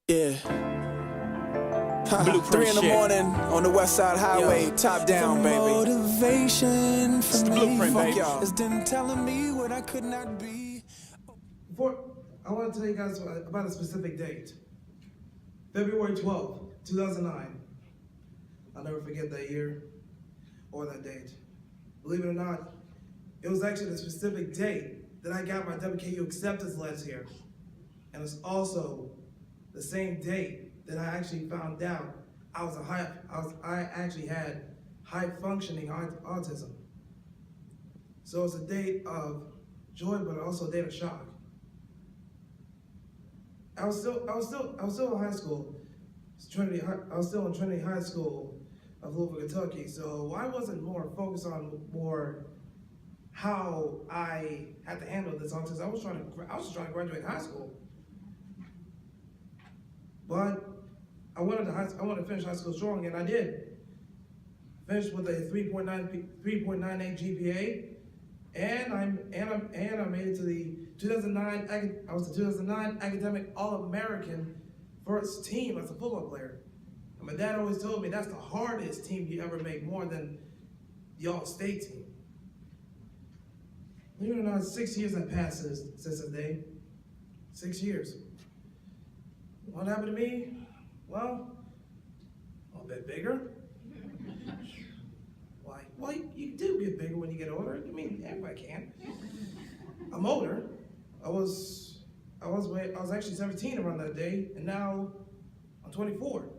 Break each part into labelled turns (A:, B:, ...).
A: Yeah. Blueprint 3 in the morning on the West Side Highway, top down, baby. Motivation for
B: the Blueprint, baby.
A: It's them telling me what I could not be.
C: I want to tell you guys about a specific date. February 12th, 2009. I'll never forget that year or that date. Believe it or not, it was actually the specific date that I got my WKU acceptance letters here. And it's also the same date that I actually found out I actually had high functioning autism. So it's a date of joy, but also a date of shock. I was still in high school. I was still in Trinity High School of Louisville, Kentucky. So I wasn't more focused on how I had to handle this autism. I was just trying to graduate high school. But I wanted to finish high school strong, and I did. Finished with a 3.98 GPA, and I made it to the 2009. I was the 2009 academic All-American first team as a football player. And my dad always told me that's the hardest team you ever make, more than the All-State team. Believe it or not, 6 years have passed since that day. 6 years. What happened to me? Well, a little bit bigger. Why? Well, you do get bigger when you get older. I mean, everybody can. I'm older. I was actually 17 around that day, and now I'm 24.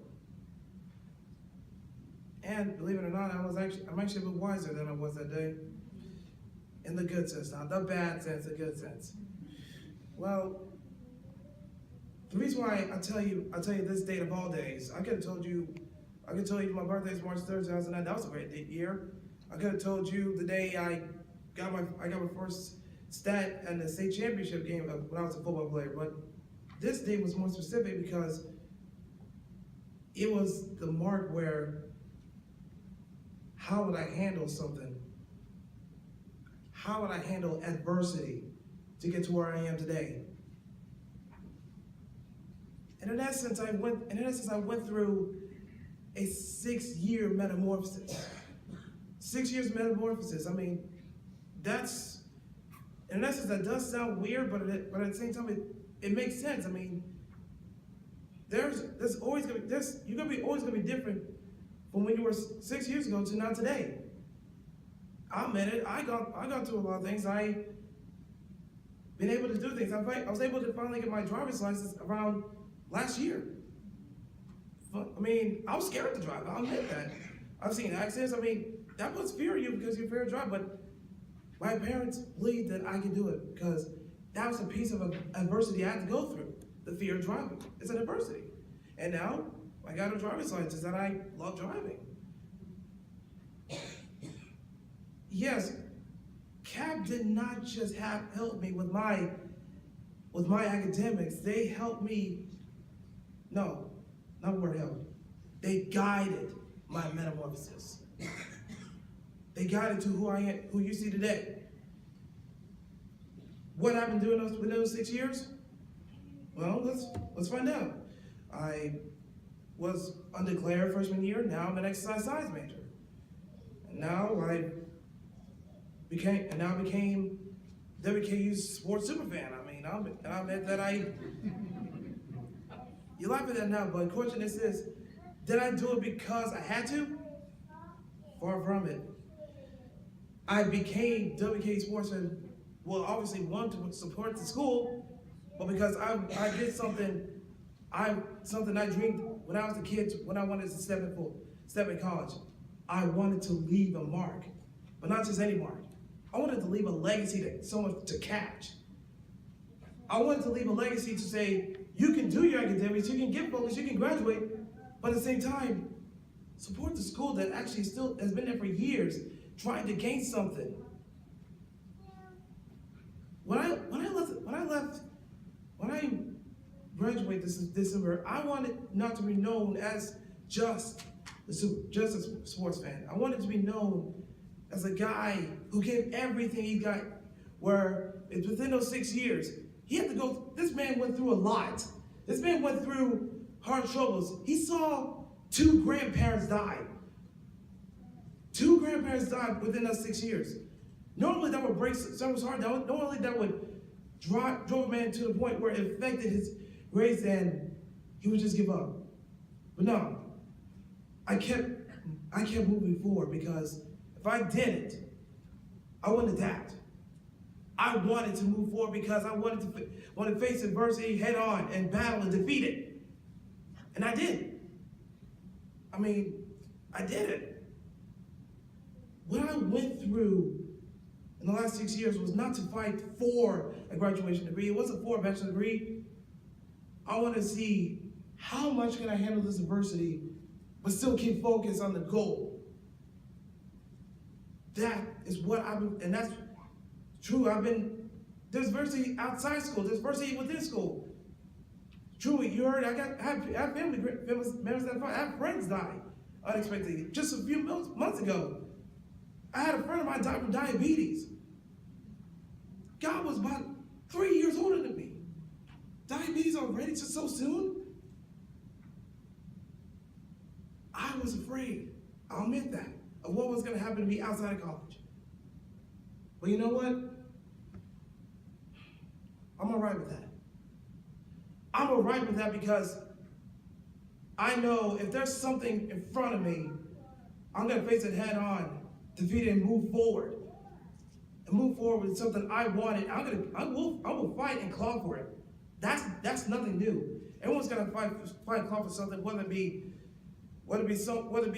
C: And believe it or not, I'm actually a bit wiser than I was that day. In the good sense, not the bad sense, the good sense. Well, the reason why I tell you this date of all days, I could have told you my birthday is March 3rd, 2009. That was a great year. I could have told you the day I got my first stat in the state championship game when I was a football player. But this date was more specific because it was the mark where how would I handle something? How would I handle adversity to get to where I am today? And in essence, I went through a 6-year metamorphosis. 6 years metamorphosis. I mean, in essence, that does sound weird, but at the same time, it makes sense. I mean, you're always gonna be different from when you were 6 years ago to now today. I admit it. I got through a lot of things. I've been able to do things. I was able to finally get my driver's license around last year. I mean, I was scared to drive. I'll admit that. I've seen accidents. I mean, that puts fear in you because you're afraid to drive. But my parents believed that I could do it because that was a piece of adversity I had to go through. The fear of driving. It's an adversity. And now I got a driver's license and I love driving. Yes, CAP did not just help me with my academics. They helped me. No, not the word help. They guided my metamorphosis. They guided to who I am, who you see today. What happened within those 6 years? Well, let's find out. I was undeclared freshman year. Now I'm an exercise science major, and now I became WKU's sports superfan. I mean, I admit that you laugh at that now, but the question is this: did I do it because I had to? Far from it. I became WKU sports fan. Well, obviously, one, to support the school, but because I did something I dreamed when I was a kid, when I wanted to step in college. I wanted to leave a mark, but not just any mark. I wanted to leave a legacy that someone to catch. I wanted to leave a legacy to say, you can do your academics, you can get focused, you can graduate, but at the same time, support the school that actually still has been there for years, trying to gain something. When I graduated this December, I wanted not to be known as just a sports fan. I wanted to be known as a guy who gave everything he got, where within those 6 years, he had to go, this man went through a lot. This man went through hard struggles. He saw 2 grandparents die. 2 grandparents died within those 6 years. Normally that would break someone's heart. Normally that would drove a man to the point where it affected his grades and he would just give up. But no, I kept moving forward because if I didn't, I wouldn't adapt. I wanted to move forward because I wanted to face adversity head on and battle and defeat it. And I did. I mean, I did it. What I went through in the last 6 years was not to fight for a graduation degree. It wasn't for a bachelor's degree. I want to see how much can I handle this adversity, but still keep focused on the goal. That is what I've been, and that's true. There's adversity outside school, there's adversity within school. Truly, you heard, I have family members that I have friends die unexpectedly. Just a few months ago, I had a friend of mine die from diabetes. God was about 3 years older than me. Diabetes already, just so soon? I was afraid, I'll admit that, of what was gonna happen to me outside of college. But you know what? I'm all right with that. I'm all right with that because I know if there's something in front of me, I'm gonna face it head on, defeat it, and move forward. And move forward with something I wanted. I will fight and claw for it. That's nothing new. Everyone's gonna fight and claw for something, whether it be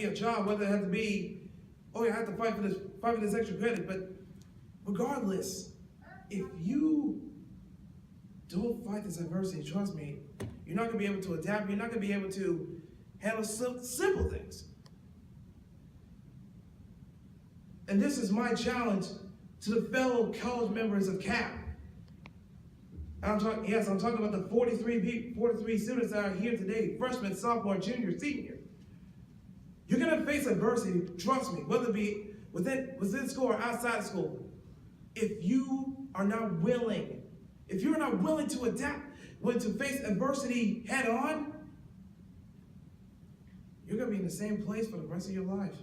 C: a job, whether it have to be, oh, you have to fight for this extra credit. But regardless, if you don't fight this adversity, trust me, you're not gonna be able to adapt. You're not gonna be able to handle simple things. And this is my challenge to the fellow college members of CAP. I'm talking about the 43 students that are here today, freshmen, sophomore, junior, senior. You're gonna face adversity, trust me, whether it be within school or outside of school. If you are not willing, if you're not willing to adapt, willing to face adversity head on, you're gonna be in the same place for the rest of your life.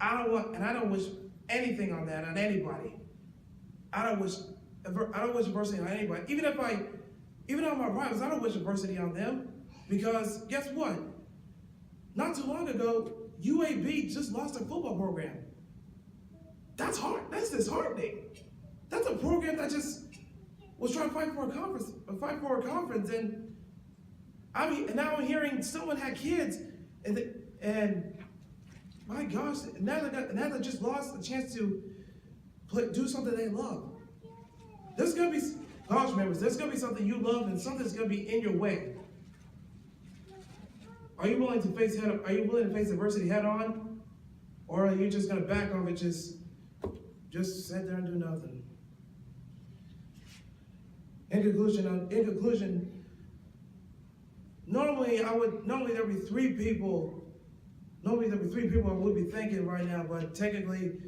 C: I don't wish anything on that on anybody. I don't wish adversity on anybody. Even on my rivals, I don't wish adversity on them. Because guess what? Not too long ago, UAB just lost their football program. That's hard. That's disheartening. That's a program that just was trying to fight for a conference, and now I'm hearing someone had kids, and my gosh, now they just lost the chance to do something they love. There's gonna be college members. There's gonna be something you love, and something's gonna be in your way. Are you willing to face adversity head on, or are you just gonna back off and just sit there and do nothing? In conclusion, normally there'd be 3 people. Normally there'd be 3 people I would be thanking right now, but technically,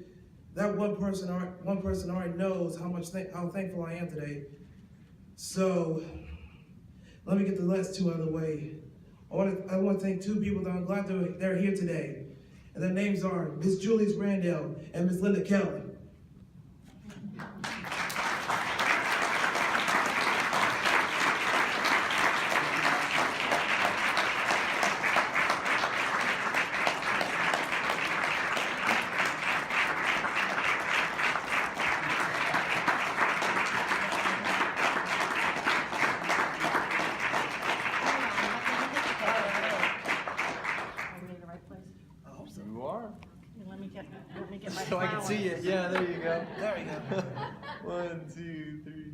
C: that one person already knows how thankful I am today. So let me get the last 2 out of the way. I want to thank 2 people that I'm glad they're here today, and their names are Miss Julius Randall and Miss Linda Kelly.
B: So I can see you. Yeah, there you go.
C: There we go.
B: 1, 2, 3.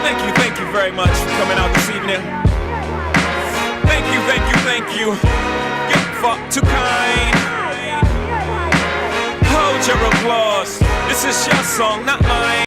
A: Thank you very much for coming out this evening. Thank you. You're far too kind. Hold your applause. This is your song, not mine.